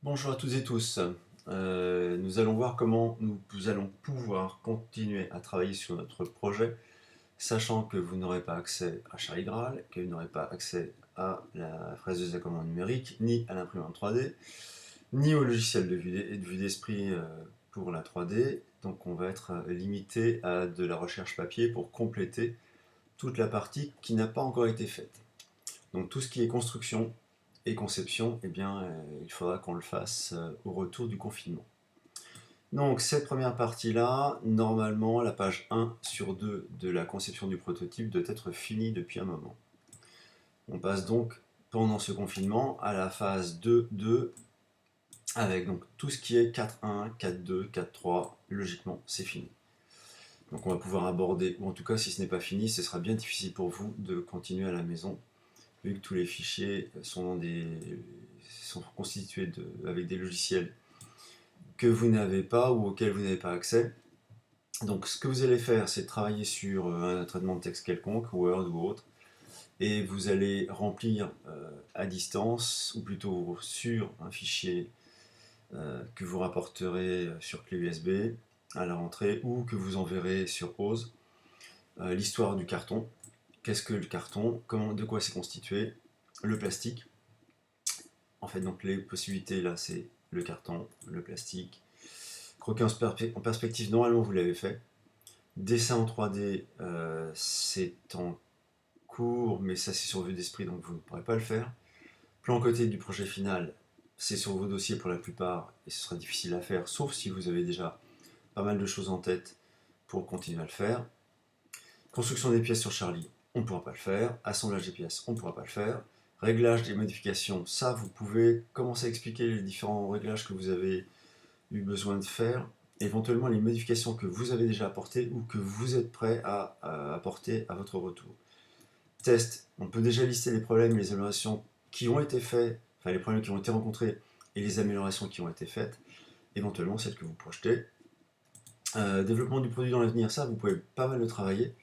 Bonjour à toutes et tous. Nous allons voir comment nous allons pouvoir continuer à travailler sur notre projet, sachant que vous n'aurez pas accès à Charlie Graal, que vous n'aurez pas accès à la fraise de commande numérique, ni à l'imprimante 3D, ni au logiciel de vue d'esprit pour la 3D. Donc on va être limité à de la recherche papier pour compléter toute la partie qui n'a pas encore été faite. Donc tout ce qui est construction et conception, eh bien, il faudra qu'on le fasse au retour du confinement. Donc cette première partie-là, normalement, la page 1 sur 2 de la conception du prototype doit être finie depuis un moment. On passe donc pendant ce confinement à la phase 2.2 avec donc tout ce qui est 4.1, 4.2, 4.3, logiquement c'est fini. Donc on va pouvoir aborder, ou en tout cas si ce n'est pas fini, ce sera bien difficile pour vous de continuer à la maison vu que tous les fichiers sont constitués avec des logiciels que vous n'avez pas ou auxquels vous n'avez pas accès. Donc ce que vous allez faire, c'est travailler sur un traitement de texte quelconque, Word ou autre, et vous allez remplir à distance, ou plutôt sur un fichier que vous rapporterez sur clé USB à la rentrée, ou que vous enverrez sur OSE, l'histoire du carton. Qu'est-ce que le carton? De quoi c'est constitué? Le plastique. En fait, donc les possibilités là, c'est le carton, le plastique. Croquis en perspective, normalement vous l'avez fait. Dessin en 3D, c'est en cours, mais ça c'est sur vue d'esprit, donc vous ne pourrez pas le faire. Plan côté du projet final, c'est sur vos dossiers pour la plupart, et ce sera difficile à faire, sauf si vous avez déjà pas mal de choses en tête pour continuer à le faire. Construction des pièces sur Charlie, on ne pourra pas le faire. Assemblage des pièces, on ne pourra pas le faire. Réglage des modifications, ça vous pouvez commencer à expliquer les différents réglages que vous avez eu besoin de faire, éventuellement les modifications que vous avez déjà apportées ou que vous êtes prêt à apporter à votre retour. Test, on peut déjà lister les problèmes et les améliorations qui ont été faits, enfin les problèmes qui ont été rencontrés et les améliorations qui ont été faites, éventuellement celles que vous projetez. Développement du produit dans l'avenir, ça vous pouvez pas mal le travailler.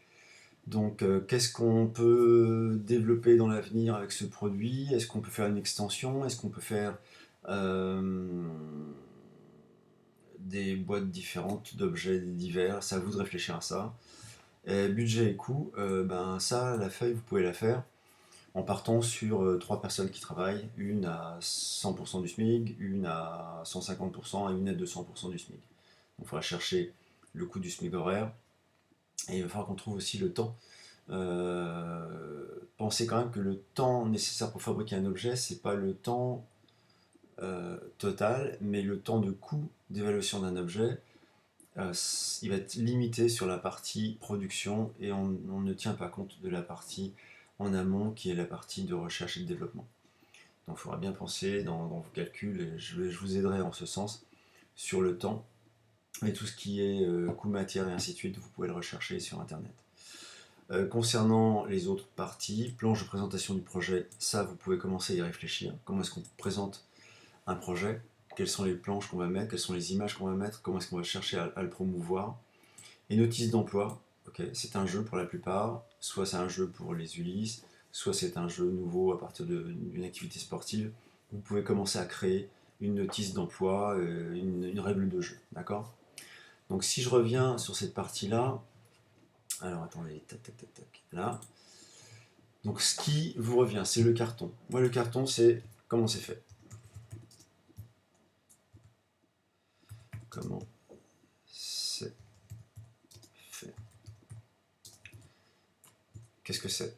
Donc qu'est-ce qu'on peut développer dans l'avenir avec ce produit? Est-ce qu'on peut faire une extension? Est-ce qu'on peut faire des boîtes différentes d'objets divers? C'est à vous de réfléchir à ça. Et budget et coût, ben ça, la feuille, vous pouvez la faire en partant sur 3 personnes qui travaillent, une à 100% du SMIC, une à 150% et une à 200% du SMIC. Donc il faudra chercher le coût du SMIC horaire et il va falloir qu'on trouve aussi le temps. Pensez quand même que le temps nécessaire pour fabriquer un objet, c'est pas le temps total, mais le temps de coût d'évaluation d'un objet. Il va être limité sur la partie production et on ne tient pas compte de la partie en amont qui est la partie de recherche et de développement. Donc il faudra bien penser dans vos calculs, et je vous aiderai en ce sens, sur le temps et tout ce qui est coût matière et ainsi de suite, vous pouvez le rechercher sur internet. Concernant les autres parties, planche de présentation du projet, ça vous pouvez commencer à y réfléchir. Comment est-ce qu'on présente un projet? Quelles sont les planches qu'on va mettre? Quelles sont les images qu'on va mettre? Comment est-ce qu'on va chercher à le promouvoir? Et notice d'emploi, okay, c'est un jeu pour la plupart, soit c'est un jeu pour les Ulysse, soit c'est un jeu nouveau à partir d'une activité sportive. Vous pouvez commencer à créer une notice d'emploi, une règle de jeu, d'accord? Donc si je reviens sur cette partie-là, alors attendez, tac, tac, tac, tac, là. Donc ce qui vous revient, c'est le carton. Moi le carton, c'est comment c'est fait. Comment c'est fait. Qu'est-ce que c'est?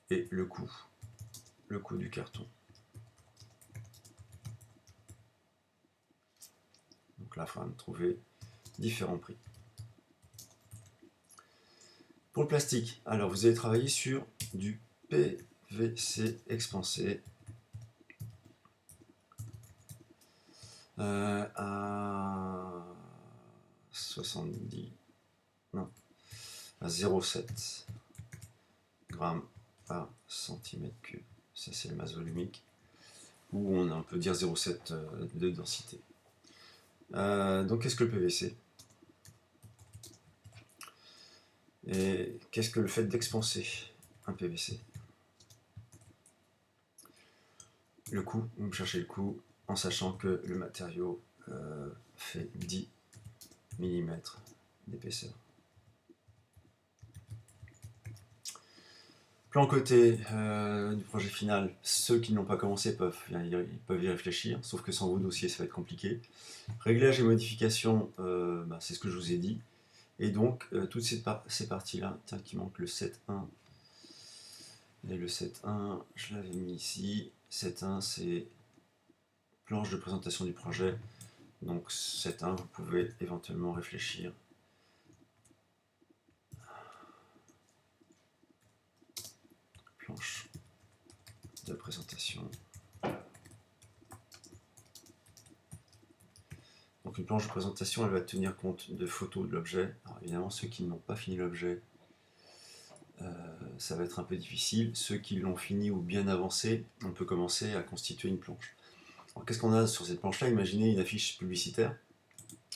Et le coût du carton. Donc là, il faudra me trouver différents prix. Pour le plastique, alors vous allez travailler sur du PVC expansé à 70, non, à 0,7 grammes par centimètre cube. Ça c'est le masse volumique, ou on peut dire 0,7 de densité. Donc qu'est-ce que le PVC? Et qu'est-ce que le fait d'expanser un PVC? Le coût, vous me cherchez le coût en sachant que le matériau fait 10 mm d'épaisseur. Plan côté du projet final, ceux qui n'ont pas commencé peuvent y réfléchir, sauf que sans vos dossiers ça va être compliqué. Réglage et modification, c'est ce que je vous ai dit. Et donc, toutes ces parties-là, tiens, qui manque le 7.1. Et le 7.1, je l'avais mis ici. 7.1, c'est planche de présentation du projet. Donc 7.1, vous pouvez éventuellement réfléchir. Planche de présentation. Donc une planche de présentation, elle va tenir compte de photos de l'objet. Alors évidemment, ceux qui n'ont pas fini l'objet, ça va être un peu difficile. Ceux qui l'ont fini ou bien avancé, on peut commencer à constituer une planche. Alors qu'est-ce qu'on a sur cette planche-là? Imaginez une affiche publicitaire,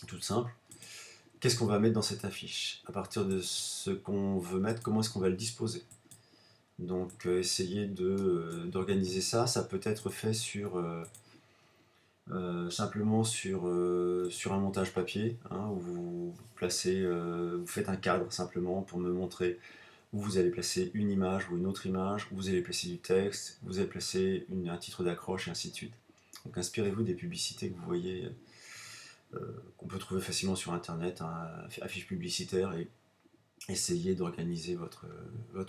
toute simple. Qu'est-ce qu'on va mettre dans cette affiche? À partir de ce qu'on veut mettre, comment est-ce qu'on va le disposer? Donc essayez d'organiser ça. Ça peut être fait simplement sur un montage papier, hein, où vous faites un cadre simplement pour me montrer où vous allez placer une image ou une autre image, où vous allez placer du texte, où vous allez placer un titre d'accroche et ainsi de suite. Donc inspirez-vous des publicités que vous voyez, qu'on peut trouver facilement sur internet, hein, affiches publicitaires, et essayez d'organiser votre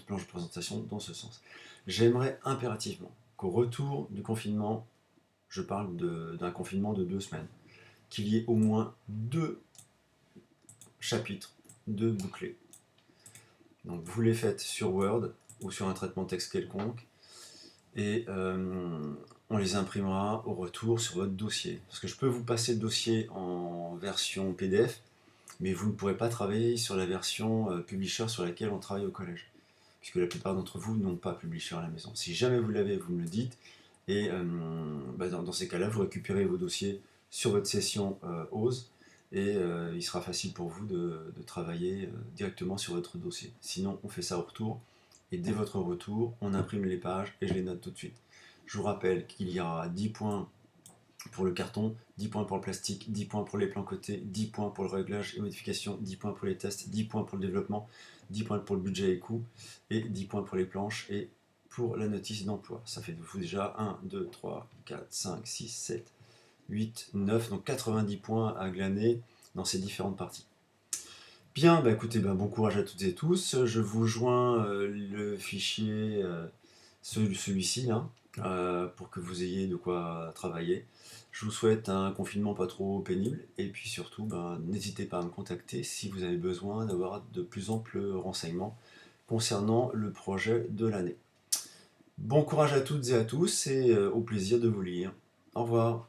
planche de présentation dans ce sens. J'aimerais impérativement qu'au retour du confinement, je parle d'un confinement de 2 semaines, qu'il y ait au moins 2 chapitres de bouclés. Donc vous les faites sur Word ou sur un traitement de texte quelconque, et on les imprimera au retour sur votre dossier. Parce que je peux vous passer le dossier en version PDF, mais vous ne pourrez pas travailler sur la version Publisher sur laquelle on travaille au collège, puisque la plupart d'entre vous n'ont pas Publisher à la maison. Si jamais vous l'avez, vous me le dites, et dans ces cas-là, vous récupérez vos dossiers sur votre session OSE, et il sera facile pour vous de travailler directement sur votre dossier. Sinon, on fait ça au retour, et dès votre retour, on imprime les pages et je les note tout de suite. Je vous rappelle qu'il y aura 10 points pour le carton, 10 points pour le plastique, 10 points pour les plans cotés, 10 points pour le réglage et modification, 10 points pour les tests, 10 points pour le développement, 10 points pour le budget et coûts, et 10 points pour les planches et pour la notice d'emploi. Ça fait de vous déjà 1, 2, 3, 4, 5, 6, 7, 8, 9, donc 90 points à glaner dans ces différentes parties. Bien, écoutez, bon courage à toutes et tous. Je vous joins le fichier, celui-ci, là, pour que vous ayez de quoi travailler. Je vous souhaite un confinement pas trop pénible, et puis surtout, n'hésitez pas à me contacter si vous avez besoin d'avoir de plus amples renseignements concernant le projet de l'année. Bon courage à toutes et à tous, et au plaisir de vous lire. Au revoir.